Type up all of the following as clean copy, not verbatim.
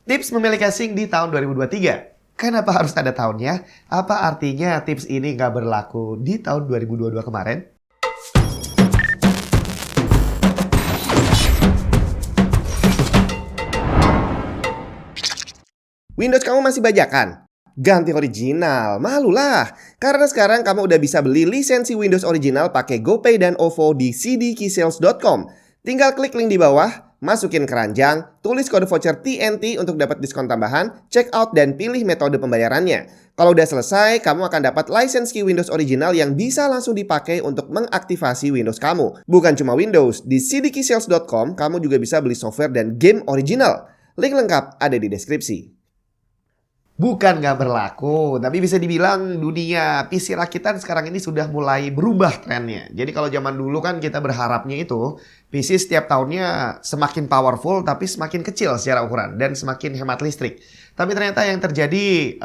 Tips memilih casing di tahun 2023. Kenapa harus ada tahunnya? Apa artinya tips ini nggak berlaku di tahun 2022 kemarin? Windows kamu masih bajakan? Ganti original, malulah. Karena sekarang kamu udah bisa beli lisensi Windows original pakai GoPay dan OVO di cdkeysales.com. Tinggal klik link di bawah, masukin keranjang, tulis kode voucher TNT untuk dapat diskon tambahan, check out dan pilih metode pembayarannya. Kalau udah selesai, kamu akan dapat lisensi Windows original yang bisa langsung dipakai untuk mengaktifasi Windows kamu. Bukan cuma Windows, di cdkeysales.com kamu juga bisa beli software dan game original. Link lengkap ada di deskripsi. Bukan nggak berlaku, tapi bisa dibilang dunia PC rakitan sekarang ini sudah mulai berubah trennya. Jadi kalau zaman dulu kan kita berharapnya itu PC setiap tahunnya semakin powerful tapi semakin kecil secara ukuran dan semakin hemat listrik. Tapi ternyata yang terjadi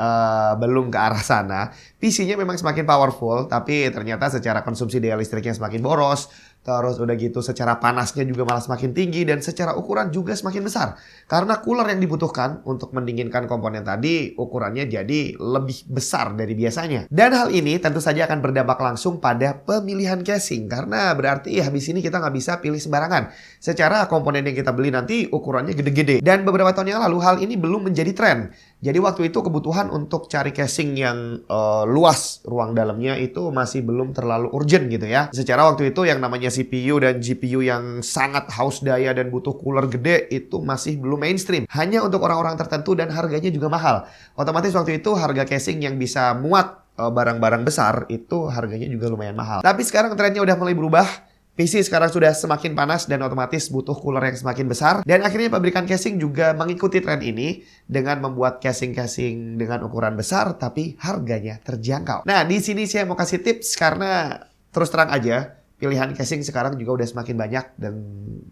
belum ke arah sana. PC-nya memang semakin powerful tapi ternyata secara konsumsi daya listriknya semakin boros. Terus udah gitu secara panasnya juga malah semakin tinggi dan secara ukuran juga semakin besar. Karena cooler yang dibutuhkan untuk mendinginkan komponen tadi ukurannya jadi lebih besar dari biasanya. Dan hal ini tentu saja akan berdampak langsung pada pemilihan casing. Karena berarti habis ini kita nggak bisa pilih sembarangan. Secara komponen yang kita beli nanti ukurannya gede-gede. Dan beberapa tahun yang lalu hal ini belum menjadi tren. Jadi waktu itu kebutuhan untuk cari casing yang luas ruang dalamnya itu masih belum terlalu urgent gitu ya. Secara waktu itu yang namanya CPU dan GPU yang sangat haus daya dan butuh cooler gede itu masih belum mainstream. Hanya untuk orang-orang tertentu dan harganya juga mahal. Otomatis waktu itu harga casing yang bisa muat barang-barang besar itu harganya juga lumayan mahal. Tapi sekarang trennya udah mulai berubah. PC sekarang sudah semakin panas dan otomatis butuh cooler yang semakin besar. Dan akhirnya pabrikan casing juga mengikuti tren ini dengan membuat casing-casing dengan ukuran besar tapi harganya terjangkau. Nah, di sini saya mau kasih tips karena terus terang aja pilihan casing sekarang juga udah semakin banyak dan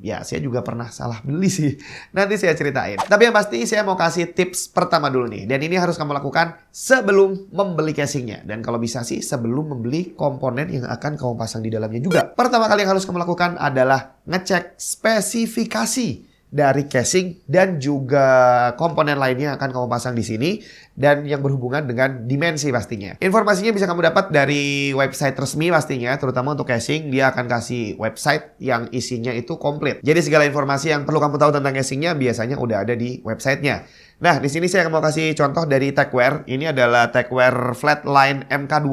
ya saya juga pernah salah beli sih. Nanti saya ceritain. Tapi yang pasti saya mau kasih tips pertama dulu nih. Dan ini harus kamu lakukan sebelum membeli casingnya. Dan kalau bisa sih sebelum membeli komponen yang akan kamu pasang di dalamnya juga. Pertama kali yang harus kamu lakukan adalah ngecek spesifikasi dari casing dan juga komponen lainnya yang akan kamu pasang di sini dan yang berhubungan dengan dimensi pastinya. Informasinya bisa kamu dapat dari website resmi pastinya, terutama untuk casing dia akan kasih website yang isinya itu komplit. Jadi segala informasi yang perlu kamu tahu tentang casingnya biasanya udah ada di websitenya. Nah, di sini saya mau kasih contoh dari Techwear. Ini adalah Techwear Flatline MK2.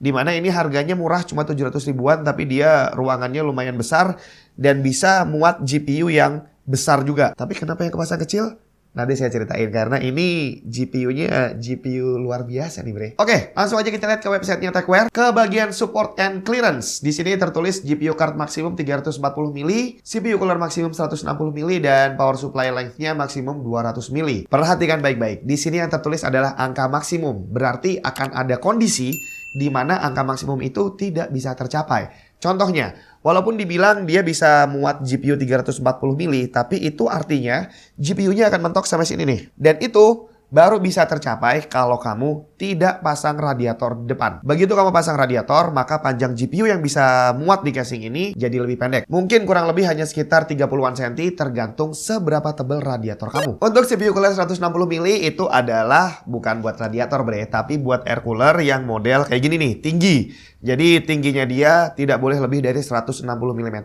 Di mana ini harganya murah cuma 700 ribuan tapi dia ruangannya lumayan besar dan bisa muat GPU yang besar juga. Tapi kenapa yang kemasan kecil? Nanti saya ceritain karena ini GPU-nya GPU luar biasa nih bre. Oke, langsung aja kita lihat ke websitenya Techwear. Ke bagian support and clearance. Di sini tertulis GPU card maksimum 340 mili, CPU cooler maksimum 160 mili dan power supply length-nya maksimum 200 mili. Perhatikan baik-baik. Di sini yang tertulis adalah angka maksimum. Berarti akan ada kondisi di mana angka maksimum itu tidak bisa tercapai. Contohnya, walaupun dibilang dia bisa muat GPU 340 mili, tapi itu artinya GPU-nya akan mentok sampai sini nih. Dan itu baru bisa tercapai kalau kamu tidak pasang radiator depan. Begitu kamu pasang radiator, maka panjang GPU yang bisa muat di casing ini jadi lebih pendek. Mungkin kurang lebih hanya sekitar 30-an cm tergantung seberapa tebal radiator kamu. Untuk CPU cooler 160 mili itu adalah bukan buat radiator bre, tapi buat air cooler yang model kayak gini nih, tinggi. Jadi tingginya dia tidak boleh lebih dari 160 mm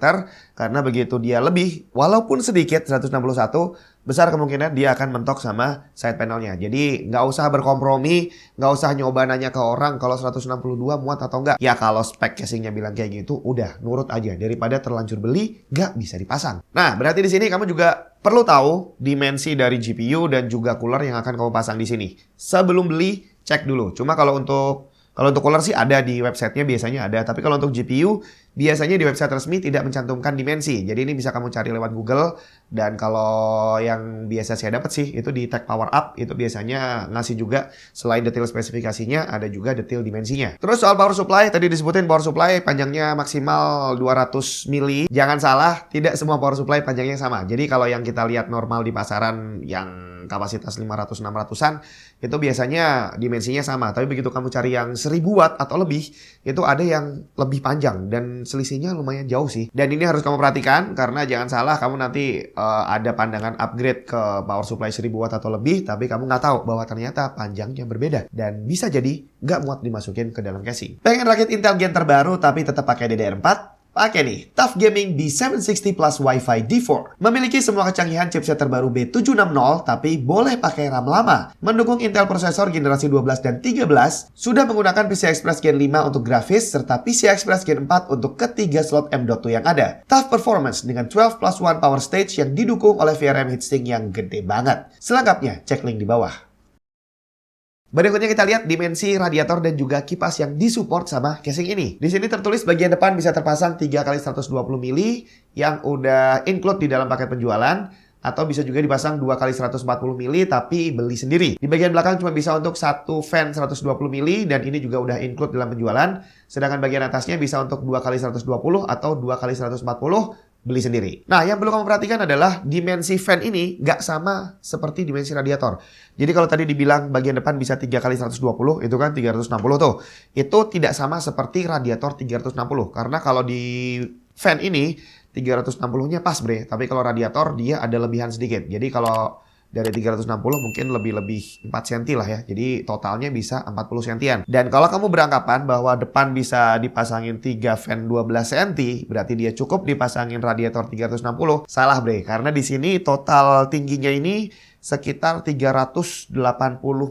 karena begitu dia lebih, walaupun sedikit 161, besar kemungkinan dia akan mentok sama side panelnya. Jadi nggak usah berkompromi, nggak usah nyoba nanya ke orang kalau 162 muat atau enggak. Ya kalau spek casingnya bilang kayak gitu, udah nurut aja daripada terlanjur beli nggak bisa dipasang. Nah berarti di sini kamu juga perlu tahu dimensi dari GPU dan juga cooler yang akan kamu pasang di sini. Sebelum beli cek dulu. Cuma kalau untuk cooler sih ada di websitenya biasanya ada. Tapi kalau untuk GPU biasanya di website resmi tidak mencantumkan dimensi. Jadi ini bisa kamu cari lewat Google. Dan kalau yang biasa saya dapat sih itu di Tech Power Up. Itu biasanya ngasih juga selain detail spesifikasinya ada juga detail dimensinya. Terus soal power supply. Tadi disebutin power supply panjangnya maksimal 200 mili. Jangan salah, tidak semua power supply panjangnya sama. Jadi kalau yang kita lihat normal di pasaran yang kapasitas 500-600an itu biasanya dimensinya sama. Tapi begitu kamu cari yang 1000 watt atau lebih, itu ada yang lebih panjang dan dan selisihnya lumayan jauh sih. Dan ini harus kamu perhatikan karena jangan salah kamu nanti ada pandangan upgrade ke power supply 1000 watt atau lebih, tapi kamu nggak tahu bahwa ternyata panjangnya berbeda dan bisa jadi nggak muat dimasukin ke dalam casing. Pengen rakit Intel Gen terbaru tapi tetap pakai DDR4? Pakai nih, TUF Gaming B760 Plus Wi-Fi D4. Memiliki semua kecanggihan chipset terbaru B760, tapi boleh pakai RAM lama. Mendukung Intel prosesor generasi 12 dan 13, sudah menggunakan PCI Express Gen 5 untuk grafis, serta PCI Express Gen 4 untuk ketiga slot M.2 yang ada. TUF Performance dengan 12+1 power stage yang didukung oleh VRM heatsink yang gede banget. Selengkapnya, cek link di bawah. Berikutnya kita lihat dimensi radiator dan juga kipas yang disupport sama casing ini. Di sini tertulis bagian depan bisa terpasang 3x120 mili yang udah include di dalam paket penjualan, atau bisa juga dipasang 2x140 mili tapi beli sendiri. Di bagian belakang cuma bisa untuk satu fan 120 mili dan ini juga udah include dalam penjualan. Sedangkan bagian atasnya bisa untuk 2x120 atau 2x140 beli sendiri. Nah, yang perlu kamu perhatikan adalah dimensi fan ini nggak sama seperti dimensi radiator. Jadi kalau tadi dibilang bagian depan bisa 3x120, itu kan 360 tuh. Itu tidak sama seperti radiator 360. Karena kalau di fan ini 360-nya pas bre. Tapi kalau radiator dia ada lebihan sedikit. Jadi kalau dari 360 mungkin lebih 4 cm lah ya. Jadi totalnya bisa 40 cm-an. Dan kalau kamu beranggapan bahwa depan bisa dipasangin 3 fan 12 cm, berarti dia cukup dipasangin radiator 360. Salah bre, karena di sini total tingginya ini sekitar 380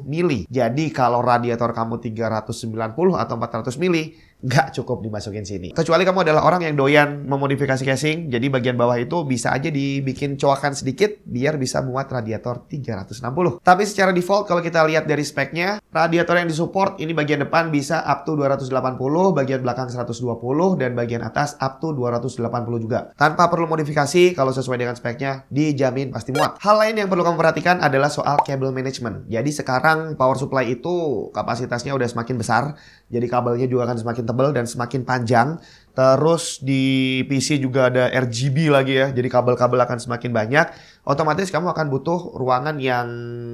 mili. Jadi kalau radiator kamu 390 atau 400 mili, nggak cukup dimasukin sini. Kecuali kamu adalah orang yang doyan memodifikasi casing, jadi bagian bawah itu bisa aja dibikin coakan sedikit biar bisa muat radiator 360. Tapi secara default kalau kita lihat dari speknya, radiator yang disupport ini bagian depan bisa up to 280, bagian belakang 120, dan bagian atas up to 280 juga. Tanpa perlu modifikasi, kalau sesuai dengan speknya, dijamin pasti muat. Hal lain yang perlu kamu perhatikan adalah soal cable management. Jadi sekarang power supply itu kapasitasnya udah semakin besar, jadi kabelnya juga akan semakin tebal dan semakin panjang. Terus di PC juga ada RGB lagi ya, jadi kabel-kabel akan semakin banyak. Otomatis kamu akan butuh ruangan yang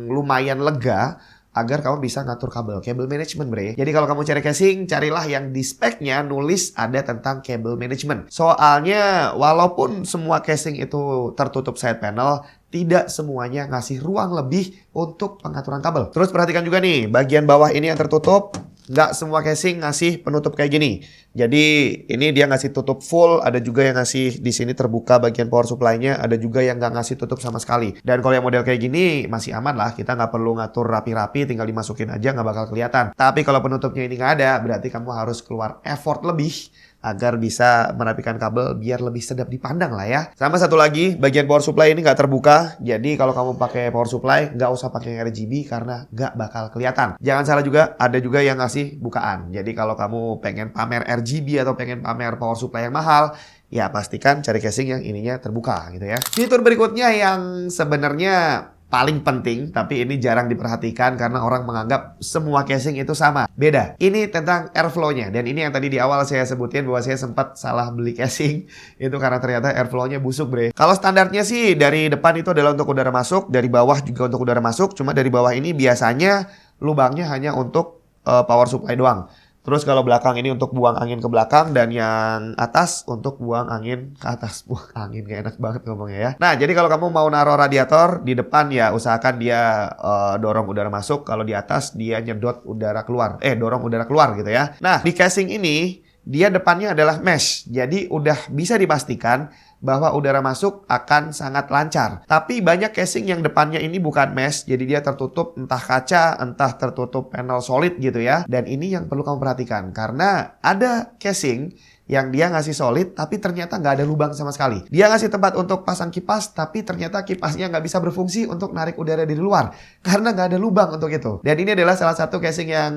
lumayan lega agar kamu bisa ngatur kabel. Cable management bre. Jadi kalau kamu cari casing, carilah yang di speknya nulis ada tentang cable management. Soalnya walaupun semua casing itu tertutup side panel, tidak semuanya ngasih ruang lebih untuk pengaturan kabel. Terus perhatikan juga nih, bagian bawah ini yang tertutup. Nggak semua casing ngasih penutup kayak gini. Jadi ini dia ngasih tutup full, ada juga yang ngasih di sini terbuka bagian power supply-nya, ada juga yang nggak ngasih tutup sama sekali. Dan kalau yang model kayak gini masih aman lah, kita nggak perlu ngatur rapi-rapi, tinggal dimasukin aja nggak bakal kelihatan. Tapi kalau penutupnya ini nggak ada, berarti kamu harus keluar effort lebih agar bisa merapikan kabel biar lebih sedap dipandang lah ya. Sama satu lagi, bagian power supply ini nggak terbuka. Jadi kalau kamu pakai power supply, nggak usah pakai RGB karena nggak bakal kelihatan. Jangan salah juga, ada juga yang ngasih bukaan. Jadi kalau kamu pengen pamer RGB atau pengen pamer power supply yang mahal, ya pastikan cari casing yang ininya terbuka gitu ya. Fitur berikutnya yang sebenarnya paling penting, tapi ini jarang diperhatikan karena orang menganggap semua casing itu sama. Beda. Ini tentang airflow-nya. Dan ini yang tadi di awal saya sebutin bahwa saya sempat salah beli casing. Itu karena ternyata airflow-nya busuk bre. Kalau standarnya sih dari depan itu adalah untuk udara masuk, dari bawah juga untuk udara masuk. Cuma dari bawah ini biasanya lubangnya hanya untuk power supply doang. Terus kalau belakang ini untuk buang angin ke belakang dan yang atas untuk buang angin ke atas. Buang angin gak enak banget ngomongnya ya. Nah, jadi kalau kamu mau naruh radiator di depan ya usahakan dia dorong udara masuk. Kalau di atas dia nyedot udara keluar. Dorong udara keluar gitu ya. Nah, di casing ini dia depannya adalah mesh. Jadi udah bisa dipastikan bahwa udara masuk akan sangat lancar. Tapi banyak casing yang depannya ini bukan mesh, jadi dia tertutup entah kaca, entah tertutup panel solid gitu ya. Dan ini yang perlu kamu perhatikan, karena ada casing yang dia ngasih solid tapi ternyata nggak ada lubang sama sekali. Dia ngasih tempat untuk pasang kipas tapi ternyata kipasnya nggak bisa berfungsi untuk narik udara dari luar karena nggak ada lubang untuk itu. Dan ini adalah salah satu casing yang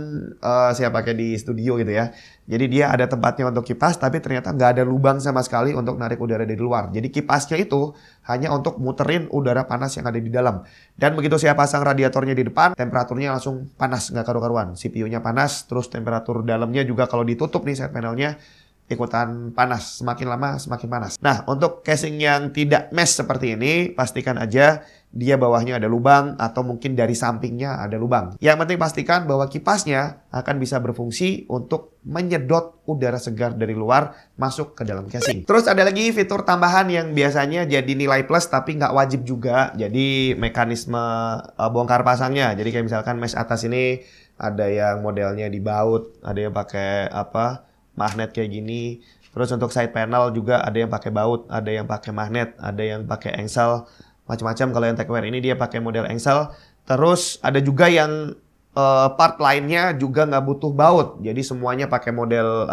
saya pakai di studio gitu ya. Jadi dia ada tempatnya untuk kipas tapi ternyata nggak ada lubang sama sekali untuk narik udara dari luar. Jadi kipasnya itu hanya untuk muterin udara panas yang ada di dalam. Dan begitu saya pasang radiatornya di depan, temperaturnya langsung panas nggak karu-karuan. CPU-nya panas, terus temperatur dalamnya juga kalau ditutup nih side panelnya, ikutan panas. Semakin lama semakin panas. Nah, untuk casing yang tidak mesh seperti ini, pastikan aja dia bawahnya ada lubang atau mungkin dari sampingnya ada lubang. Yang penting pastikan bahwa kipasnya akan bisa berfungsi untuk menyedot udara segar dari luar masuk ke dalam casing. Terus ada lagi fitur tambahan yang biasanya jadi nilai plus tapi nggak wajib juga. Jadi mekanisme bongkar pasangnya. Jadi kayak misalkan mesh atas ini ada yang modelnya dibaut, ada yang pakai magnet kayak gini. Terus untuk side panel juga ada yang pakai baut, ada yang pakai magnet, ada yang pakai engsel, macam-macam. Kalau yang Techwear ini dia pakai model engsel. Terus ada juga yang part lainnya juga nggak butuh baut. Jadi semuanya pakai model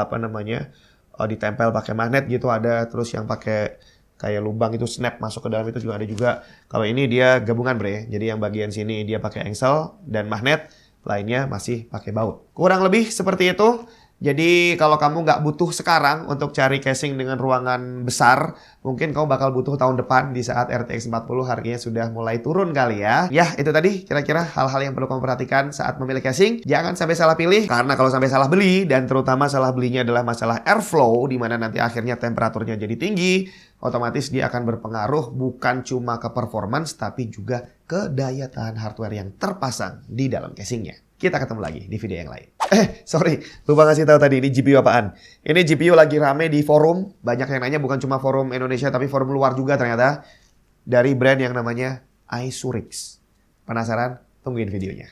ditempel pakai magnet gitu ada. Terus yang pakai kayak lubang itu snap masuk ke dalam itu juga ada juga. Kalau ini dia gabungan bre. Jadi yang bagian sini dia pakai engsel dan magnet, lainnya masih pakai baut. Kurang lebih seperti itu. Jadi kalau kamu nggak butuh sekarang untuk cari casing dengan ruangan besar, mungkin kamu bakal butuh tahun depan di saat RTX 40 harganya sudah mulai turun kali ya. Ya itu tadi kira-kira hal-hal yang perlu kamu perhatikan saat memilih casing. Jangan sampai salah pilih, karena kalau sampai salah beli, dan terutama salah belinya adalah masalah airflow, di mana nanti akhirnya temperaturnya jadi tinggi, otomatis dia akan berpengaruh bukan cuma ke performance, tapi juga ke daya tahan hardware yang terpasang di dalam casingnya. Kita ketemu lagi di video yang lain. Sorry, lupa ngasih tahu tadi ini GPU apaan. Ini GPU lagi rame di forum. Banyak yang nanya, bukan cuma forum Indonesia tapi forum luar juga ternyata. Dari brand yang namanya Isurix. Penasaran? Tungguin videonya.